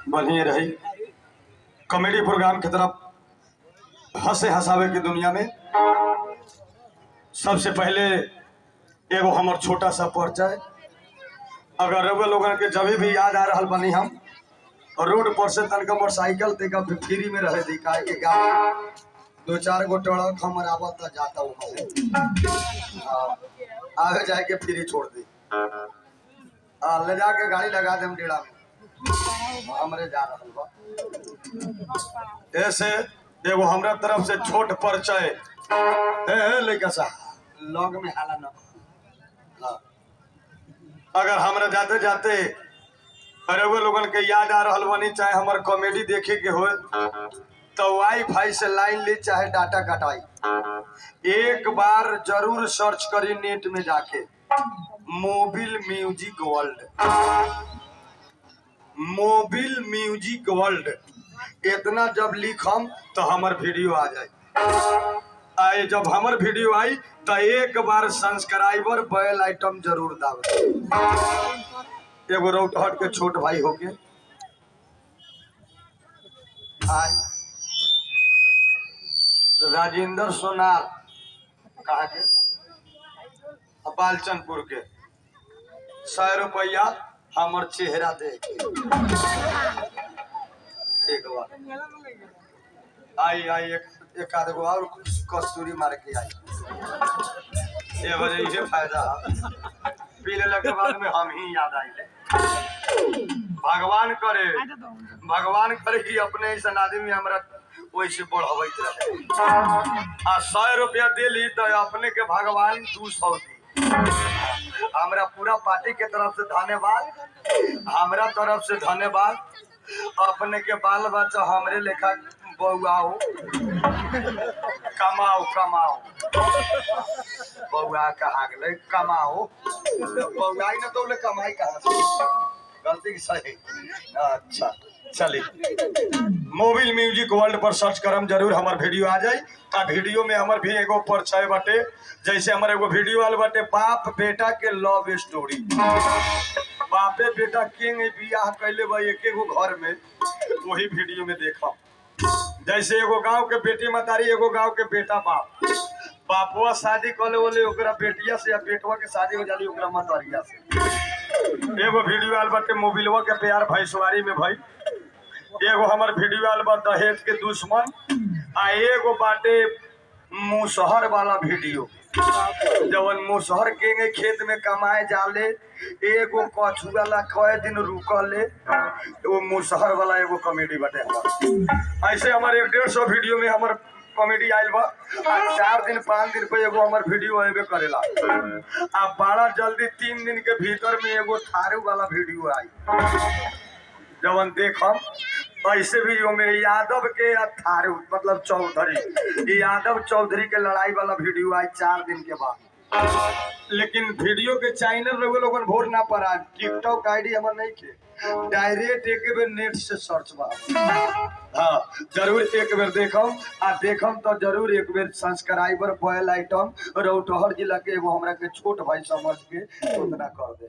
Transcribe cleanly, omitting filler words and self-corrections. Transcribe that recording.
बढ़िया रही। Comedy programme की तरफ हंसे हंसावे की दुनिया में सबसे पहले एगो हमार छोटा सा परिचय। अगर रउआ लोगन के जब भी याद आ रहा बनी हम रोड पर से तनका मोटरसाइकिल तक फ्री में रहे दी काहे के गाड़ी दो चार गो टड़क हमर आवत जाता आगे जाके फ्री छोड़ दी ले जाके गाड़ी लगा दे डेढ़ा में हमरे जा रहा बा। ऐसे एगो हमरा तरफ से छोट परिचय लड़का सा लॉग में हाला न। अगर हमरा जाते जाते अरे वो लोगन के याद आ रहा बनी चाहे हमार कॉमेडी देखे के हो तो वाईफाई से लाइन ली चाहे डाटा कटाई एक बार जरूर सर्च करी नेट में जाके mobile music world. Mobile music world इतना जब लिखम तो हमार वीडियो आ जाए। आए जब हमार वीडियो आई तो एक बार सब्सक्राइबर बेल आइटम जरूर दावे। एगो रौटहट के छोट भाई होके आई राजेंद्र सोनार कहा के बालचंदपुर के 100 रुपया हमर चेहरा देख ठीक बा। आई आई एक आध गो और कस्तूरी मार के आई ये वजह इसे फायदा पी लेने के बाद में हम ही याद आई। भगवान करे कि अपने ऐसा आदमी हमरा वैसे बढ़ावत रहे आ 100 रुपया दिली तो अपने के भगवान 200 दी। हमरा पूरा पार्टी के तरफ से धन्यवाद, हमरा तरफ से धन्यवाद। अपने के बाल बच्चा हमरे लेखा बउआओ कमाओ कमाओ बउआ कहा गए कमाओ बउआई न तो कमाई कहाँ से गलती की सही। अच्छा चलिए मोबिल म्यूजिक वर्ल्ड पर सर्च करम जरूर हमार वीडियो आ जाए। आ वीडियो में हमार भी एगो परिचय बाटे जैसे हमारे एगो वीडियो आल बाटे बाप बेटा के लव स्टोरी। बापे बेटा किंग बियाह कैले बा एक एगो घर में वही वीडियो में देखा। जैसे एगो गांव के बेटी मतारी एगो गांव के बेटा बाप बापुआ शादी कले बोले ओकरा बेटिया से या बेटवा के शादी हो जाली ओकरा मतरिया से। एगो वीडियो आल बाटे मोबिलवा के प्यार भैंसवारी में भाई एगो हमार वीडियो आल बा दहेज के दुश्मन आ एगो बाटे मुसहर वाला वीडियो जवन मुसहर के खेत में कमाए जाले एगो कछुआ ला कई दिन रुकले वो मुसहर वाला एगो कॉमेडी बाटे हमार। ऐसे हमारे 150 वीडियो में हमार कॉमेडी आयल बा 4 दिन 5 दिन पे एगो हमार वीडियो आवे करेला आ बड़ा जल्दी 3 दिन के भीतर में एगो थारू वाला वीडियो आई जवन देखम। ऐसे भी में यादव के थारू मतलब चौधरी यादव चौधरी के लड़ाई वाला वीडियो आई 4 दिन के बाद। लेकिन वीडियो के चैनल लोगन भोर ना पड़ा टिकटॉक आईडी हमार नहीं के डायरेक्ट एक बेर नेट से सर्च बा। हाँ जरूर एक बेर देखम आ देखम तो जरूर एक बेर सब्सक्राइबर बेल आइटम रौटहर जिला के एगो हमरा के छोट भाई समझ के उतना कर दे।